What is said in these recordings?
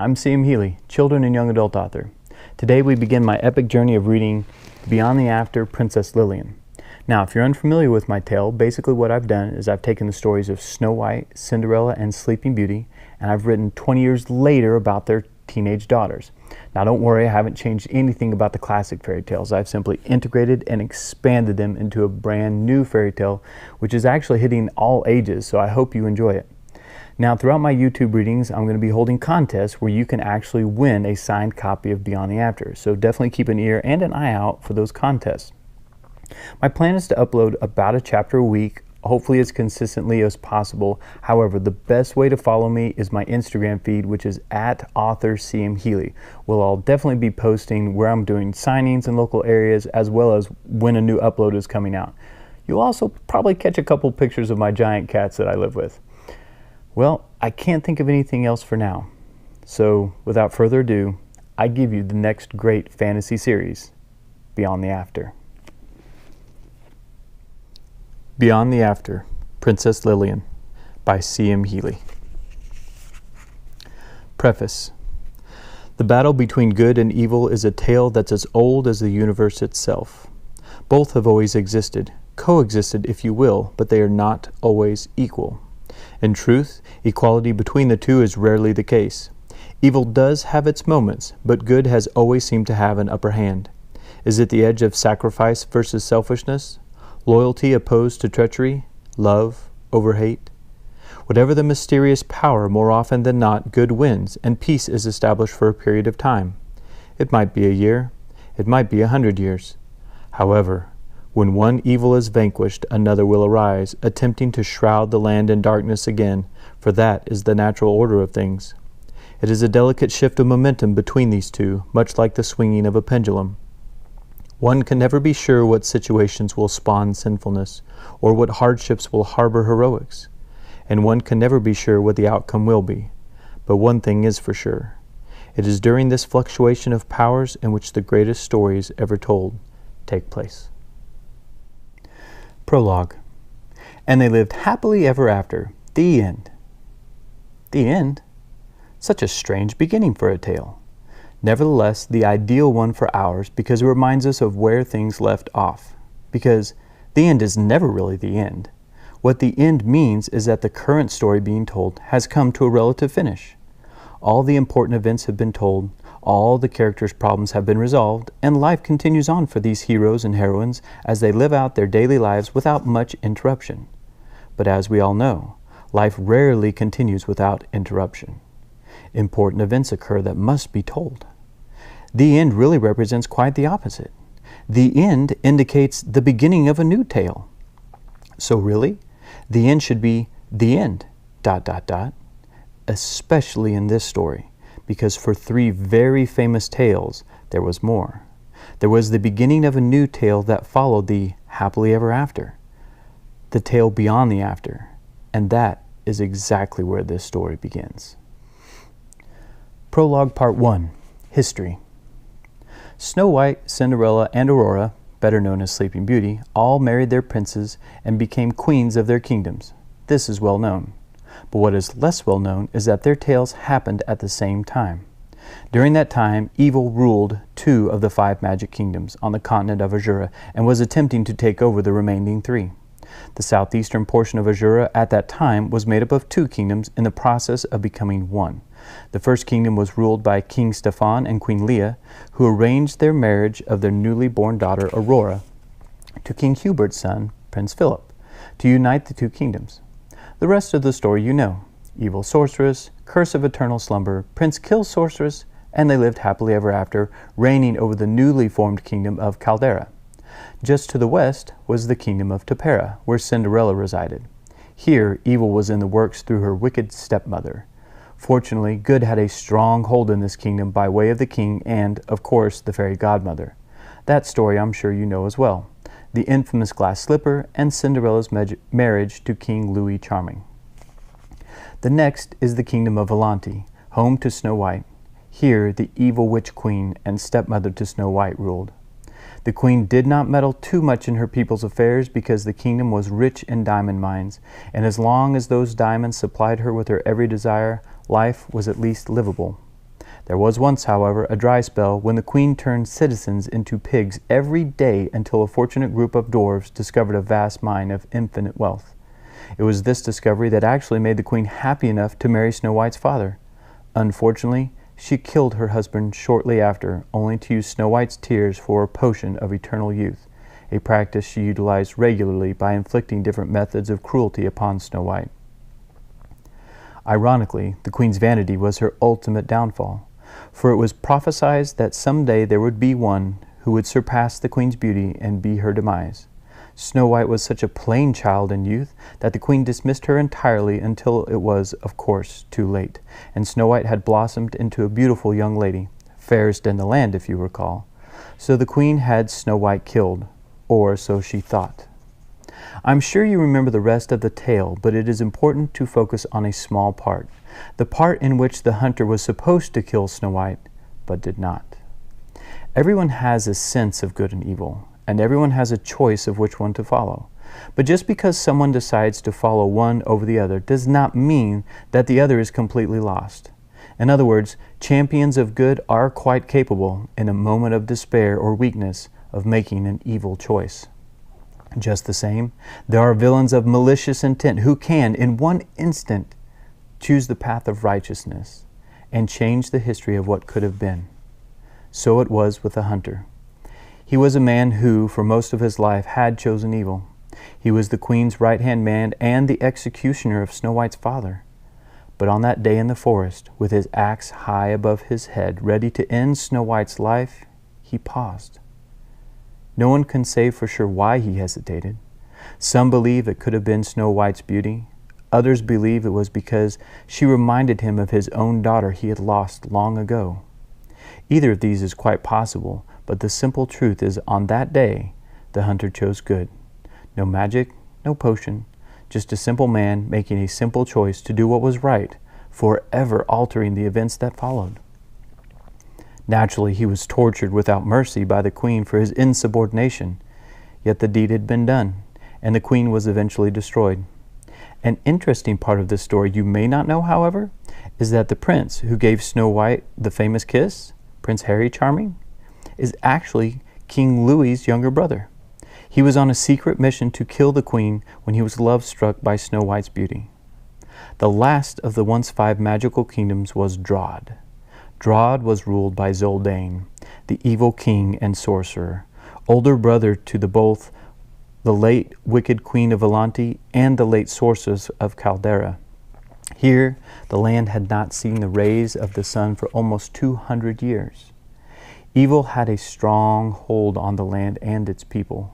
I'm C.M. Healy, children and young adult author. Today we begin my epic journey of reading Beyond the After, Princess Lillian. Now, if you're unfamiliar with my tale, basically what I've done is I've taken the stories of Snow White, Cinderella, and Sleeping Beauty, and I've written 20 years later about their teenage daughters. Now don't worry, I haven't changed anything about the classic fairy tales. I've simply integrated and expanded them into a brand new fairy tale, which is actually hitting all ages, so I hope you enjoy it. Now, throughout my YouTube readings, I'm going to be holding contests where you can actually win a signed copy of Beyond the After, so definitely keep an ear and an eye out for those contests. My plan is to upload about a chapter a week, hopefully as consistently as possible. However, the best way to follow me is my Instagram feed, which is @authorcmhealy. Well, I'll definitely be posting where I'm doing signings in local areas as well as when a new upload is coming out. You'll also probably catch a couple pictures of my giant cats that I live with. Well, I can't think of anything else for now. So, without further ado, I give you the next great fantasy series, Beyond the After. Beyond the After, Princess Lillian, by C.M. Healy. Preface. The battle between good and evil is a tale that's as old as the universe itself. Both have always existed, coexisted if you will, but they are not always equal. In truth, equality between the two is rarely the case. Evil does have its moments, but good has always seemed to have an upper hand. Is it the edge of sacrifice versus selfishness? Loyalty opposed to treachery? Love over hate? Whatever the mysterious power, more often than not, good wins, and peace is established for a period of time. It might be a year. It might be 100 years. However, when one evil is vanquished, another will arise, attempting to shroud the land in darkness again, for that is the natural order of things. It is a delicate shift of momentum between these two, much like the swinging of a pendulum. One can never be sure what situations will spawn sinfulness, or what hardships will harbor heroics, and one can never be sure what the outcome will be. But one thing is for sure. It is during this fluctuation of powers in which the greatest stories ever told take place. Prologue. And they lived happily ever after. The end. The end? Such a strange beginning for a tale. Nevertheless, the ideal one for ours because it reminds us of where things left off. Because the end is never really the end. What the end means is that the current story being told has come to a relative finish. All the important events have been told, all the characters' problems have been resolved, and life continues on for these heroes and heroines as they live out their daily lives without much interruption. But as we all know, life rarely continues without interruption. Important events occur that must be told. The end really represents quite the opposite. The end indicates the beginning of a new tale. So really, the end should be the end, ... especially in this story, because for three very famous tales, there was more. There was the beginning of a new tale that followed the happily ever after, the tale beyond the after, and that is exactly where this story begins. Prologue Part 1, History. Snow White, Cinderella, and Aurora, better known as Sleeping Beauty, all married their princes and became queens of their kingdoms. This is well known. But what is less well known is that their tales happened at the same time. During that time, evil ruled 2 of the 5 magic kingdoms on the continent of Azura and was attempting to take over the remaining 3. The southeastern portion of Azura at that time was made up of 2 kingdoms in the process of becoming one. The first kingdom was ruled by King Stefan and Queen Leah, who arranged their marriage of their newly born daughter Aurora to King Hubert's son, Prince Philip, to unite the 2 kingdoms. The rest of the story you know. Evil sorceress, curse of eternal slumber, prince kills sorceress, and they lived happily ever after, reigning over the newly formed kingdom of Caldera. Just to the west was the kingdom of Tepera, where Cinderella resided. Here, evil was in the works through her wicked stepmother. Fortunately, good had a strong hold in this kingdom by way of the king and, of course, the fairy godmother. That story I'm sure you know as well. The infamous glass slipper, and Cinderella's marriage to King Louis Charming. The next is the kingdom of Volante, home to Snow White. Here, the evil witch queen and stepmother to Snow White ruled. The queen did not meddle too much in her people's affairs because the kingdom was rich in diamond mines, and as long as those diamonds supplied her with her every desire, life was at least livable. There was once, however, a dry spell when the queen turned citizens into pigs every day until a fortunate group of dwarves discovered a vast mine of infinite wealth. It was this discovery that actually made the queen happy enough to marry Snow White's father. Unfortunately, she killed her husband shortly after, only to use Snow White's tears for a potion of eternal youth, a practice she utilized regularly by inflicting different methods of cruelty upon Snow White. Ironically, the queen's vanity was her ultimate downfall, for it was prophesied that someday there would be one who would surpass the queen's beauty and be her demise. Snow White was such a plain child in youth that the queen dismissed her entirely until it was, of course, too late, and Snow White had blossomed into a beautiful young lady, fairest in the land, if you recall. So the queen had Snow White killed, or so she thought. I'm sure you remember the rest of the tale, but it is important to focus on a small part, the part in which the hunter was supposed to kill Snow White, but did not. Everyone has a sense of good and evil, and everyone has a choice of which one to follow. But just because someone decides to follow one over the other does not mean that the other is completely lost. In other words, champions of good are quite capable, in a moment of despair or weakness, of making an evil choice. Just the same, there are villains of malicious intent who can, in one instant, choose the path of righteousness and change the history of what could have been. So it was with the hunter. He was a man who, for most of his life, had chosen evil. He was the queen's right-hand man and the executioner of Snow White's father. But on that day in the forest, with his axe high above his head, ready to end Snow White's life, he paused. No one can say for sure why he hesitated. Some believe it could have been Snow White's beauty. Others believe it was because she reminded him of his own daughter he had lost long ago. Either of these is quite possible, but the simple truth is on that day, the hunter chose good. No magic, no potion, just a simple man making a simple choice to do what was right, forever altering the events that followed. Naturally, he was tortured without mercy by the queen for his insubordination, yet the deed had been done, and the queen was eventually destroyed. An interesting part of this story you may not know, however, is that the prince who gave Snow White the famous kiss, Prince Harry Charming, is actually King Louis's younger brother. He was on a secret mission to kill the queen when he was love-struck by Snow White's beauty. The last of the once 5 magical kingdoms was Drod. Drod was ruled by Zoldain, the evil king and sorcerer, older brother to both the late wicked queen of Valanti and the late sorceress of Caldera. Here, the land had not seen the rays of the sun for almost 200 years. Evil had a strong hold on the land and its people.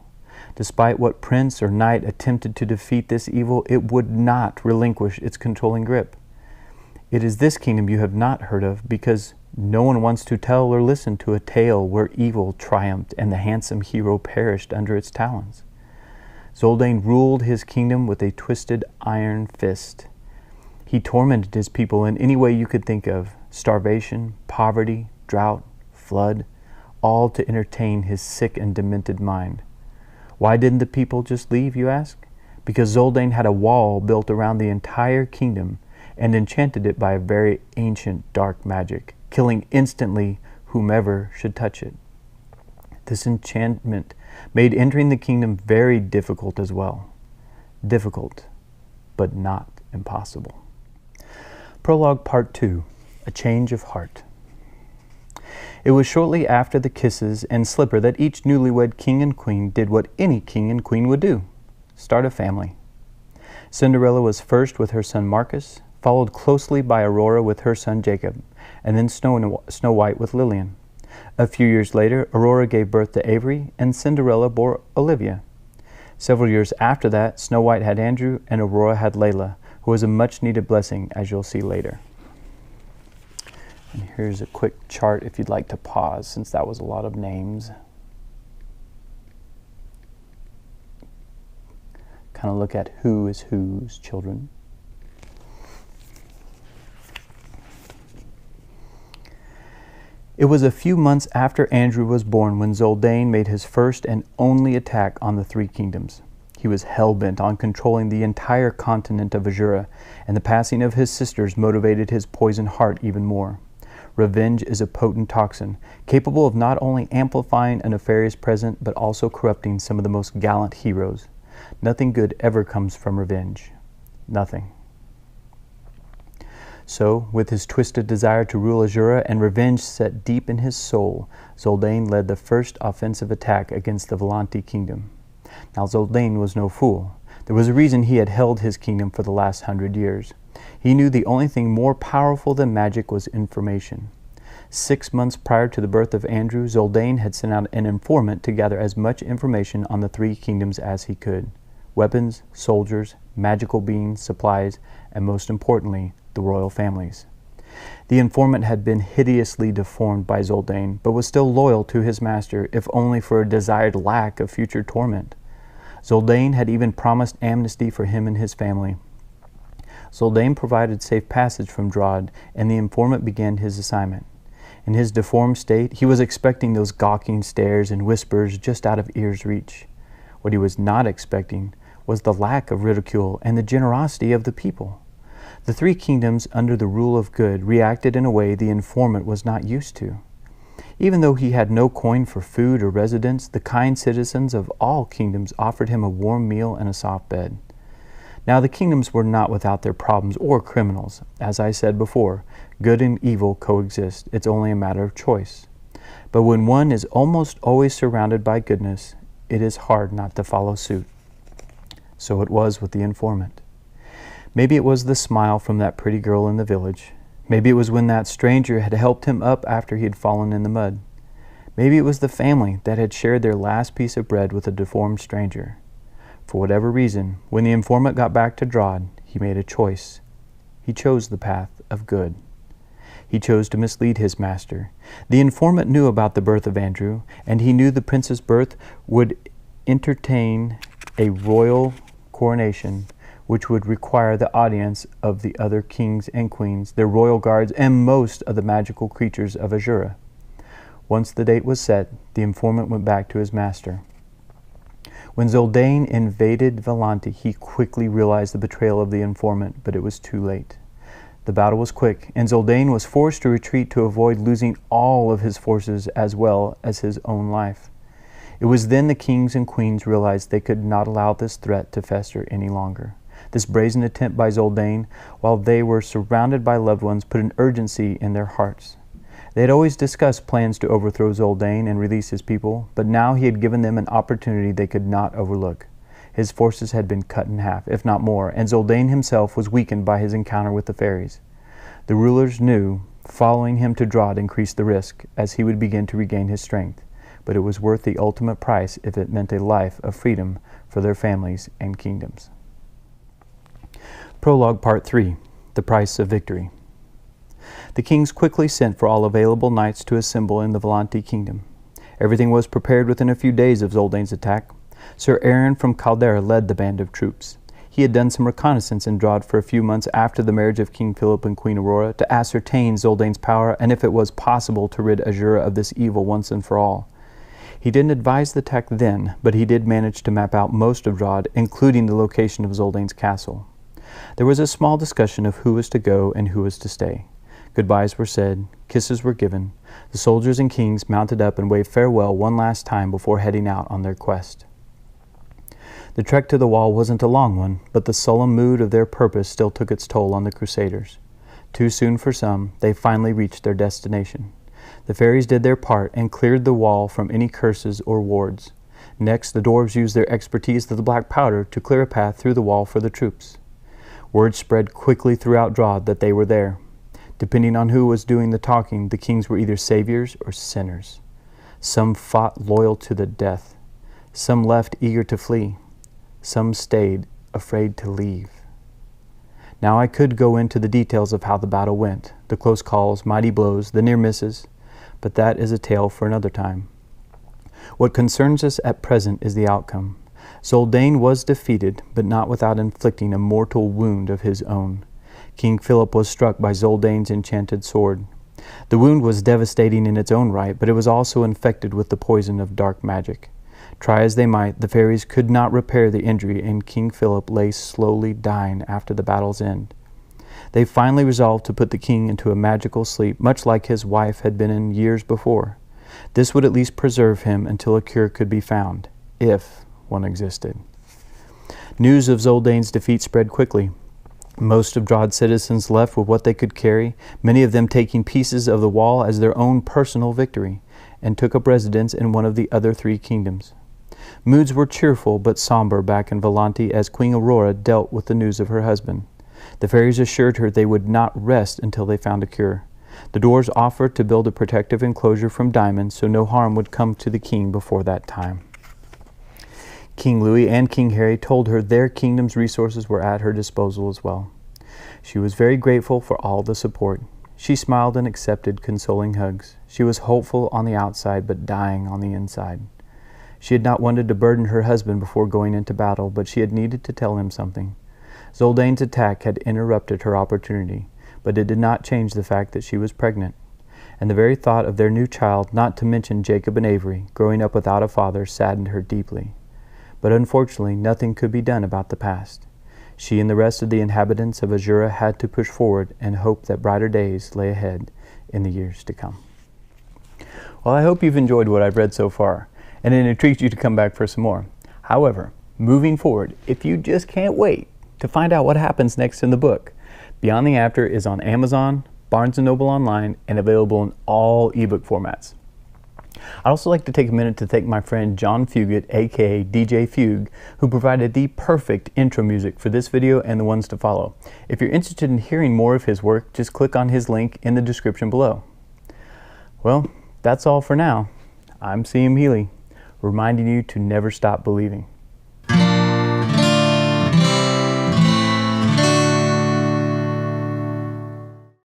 Despite what prince or knight attempted to defeat this evil, it would not relinquish its controlling grip. It is this kingdom you have not heard of because no one wants to tell or listen to a tale where evil triumphed and the handsome hero perished under its talons. Zoldain ruled his kingdom with a twisted iron fist. He tormented his people in any way you could think of: starvation, poverty, drought, flood, all to entertain his sick and demented mind. Why didn't the people just leave, you ask? Because Zoldain had a wall built around the entire kingdom and enchanted it by a very ancient dark magic, killing instantly whomever should touch it. This enchantment made entering the kingdom very difficult as well. Difficult, but not impossible. Prologue Part 2, A Change of Heart. It was shortly after the kisses and slipper that each newlywed king and queen did what any king and queen would do: start a family. Cinderella was first with her son Marcus, followed closely by Aurora with her son Jacob, and then Snow White with Lillian. A few years later, Aurora gave birth to Avery, and Cinderella bore Olivia. Several years after that, Snow White had Andrew, and Aurora had Layla, who was a much-needed blessing, as you'll see later. And here's a quick chart if you'd like to pause, since that was a lot of names. Kind of look at who is whose children. It was a few months after Andrew was born when Zoldain made his first and only attack on the 3 kingdoms. He was hell-bent on controlling the entire continent of Azura, and the passing of his sisters motivated his poisoned heart even more. Revenge is a potent toxin, capable of not only amplifying a nefarious present, but also corrupting some of the most gallant heroes. Nothing good ever comes from revenge. Nothing. So, with his twisted desire to rule Azura and revenge set deep in his soul, Zoldain led the first offensive attack against the Volante kingdom. Now, Zoldain was no fool. There was a reason he had held his kingdom for the last 100 years. He knew the only thing more powerful than magic was information. 6 months prior to the birth of Andrew, Zoldain had sent out an informant to gather as much information on the three kingdoms as he could: weapons, soldiers, magical beings, supplies, and most importantly, the royal families. The informant had been hideously deformed by Zoldain, but was still loyal to his master, if only for a desired lack of future torment. Zoldain had even promised amnesty for him and his family. Zoldain provided safe passage from Drod, and the informant began his assignment. In his deformed state, he was expecting those gawking stares and whispers just out of ear's reach. What he was not expecting was the lack of ridicule and the generosity of the people. The three kingdoms under the rule of good reacted in a way the informant was not used to. Even though he had no coin for food or residence, the kind citizens of all kingdoms offered him a warm meal and a soft bed. Now the kingdoms were not without their problems or criminals. As I said before, good and evil coexist. It's only a matter of choice. But when one is almost always surrounded by goodness, it is hard not to follow suit. So it was with the informant. Maybe it was the smile from that pretty girl in the village. Maybe it was when that stranger had helped him up after he had fallen in the mud. Maybe it was the family that had shared their last piece of bread with a deformed stranger. For whatever reason, when the informant got back to Drod, he made a choice. He chose the path of good. He chose to mislead his master. The informant knew about the birth of Andrew, and he knew the prince's birth would entertain a royal coronation, which would require the audience of the other kings and queens, their royal guards, and most of the magical creatures of Azura. Once the date was set, the informant went back to his master. When Zoldain invaded Volante, he quickly realized the betrayal of the informant, but it was too late. The battle was quick, and Zoldain was forced to retreat to avoid losing all of his forces as well as his own life. It was then the kings and queens realized they could not allow this threat to fester any longer. This brazen attempt by Zoldain, while they were surrounded by loved ones, put an urgency in their hearts. They had always discussed plans to overthrow Zoldain and release his people, but now he had given them an opportunity they could not overlook. His forces had been cut in half, if not more, and Zoldain himself was weakened by his encounter with the fairies. The rulers knew following him to Drod increased the risk, as he would begin to regain his strength, but it was worth the ultimate price if it meant a life of freedom for their families and kingdoms. Prologue Part 3. The Price of Victory. The kings quickly sent for all available knights to assemble in the Volante kingdom. Everything was prepared within a few days of Zoldain's attack. Sir Aaron from Caldera led the band of troops. He had done some reconnaissance in Drod for a few months after the marriage of King Philip and Queen Aurora to ascertain Zoldain's power and if it was possible to rid Azura of this evil once and for all. He didn't advise the attack then, but he did manage to map out most of Drod, including the location of Zoldain's castle. There was a small discussion of who was to go and who was to stay. Goodbyes were said, kisses were given. The soldiers and kings mounted up and waved farewell one last time before heading out on their quest. The trek to the wall wasn't a long one, but the solemn mood of their purpose still took its toll on the crusaders. Too soon for some, they finally reached their destination. The fairies did their part and cleared the wall from any curses or wards. Next, the dwarves used their expertise of the black powder to clear a path through the wall for the troops. Word spread quickly throughout Drod that they were there. Depending on who was doing the talking, the kings were either saviors or sinners. Some fought loyal to the death. Some left eager to flee. Some stayed, afraid to leave. Now I could go into the details of how the battle went, the close calls, mighty blows, the near misses, but that is a tale for another time. What concerns us at present is the outcome. Zoldain was defeated, but not without inflicting a mortal wound of his own. King Philip was struck by Zoldain's enchanted sword. The wound was devastating in its own right, but it was also infected with the poison of dark magic. Try as they might, the fairies could not repair the injury, and King Philip lay slowly dying after the battle's end. They finally resolved to put the king into a magical sleep, much like his wife had been in years before. This would at least preserve him until a cure could be found, if one existed. News of Zoldane's defeat spread quickly. Most of Drod's citizens left with what they could carry, many of them taking pieces of the wall as their own personal victory, and took up residence in one of the other 3 kingdoms. Moods were cheerful but somber back in Volante as Queen Aurora dealt with the news of her husband. The fairies assured her they would not rest until they found a cure. The dwarves offered to build a protective enclosure from diamonds so no harm would come to the king before that time. King Louis and King Harry told her their kingdom's resources were at her disposal as well. She was very grateful for all the support. She smiled and accepted consoling hugs. She was hopeful on the outside but dying on the inside. She had not wanted to burden her husband before going into battle, but she had needed to tell him something. Zoldane's attack had interrupted her opportunity, but it did not change the fact that she was pregnant. And the very thought of their new child, not to mention Jacob and Avery, growing up without a father, saddened her deeply. But unfortunately, nothing could be done about the past. She and the rest of the inhabitants of Azura had to push forward and hope that brighter days lay ahead in the years to come. Well, I hope you've enjoyed what I've read so far, and it intrigues you to come back for some more. However, moving forward, if you just can't wait to find out what happens next in the book, Beyond the After is on Amazon, Barnes & Noble Online, and available in all ebook formats. I'd also like to take a minute to thank my friend John Fugitt, aka DJ Fugue, who provided the perfect intro music for this video and the ones to follow. If you're interested in hearing more of his work, just click on his link in the description below. Well, that's all for now. I'm CM Healy, reminding you to never stop believing.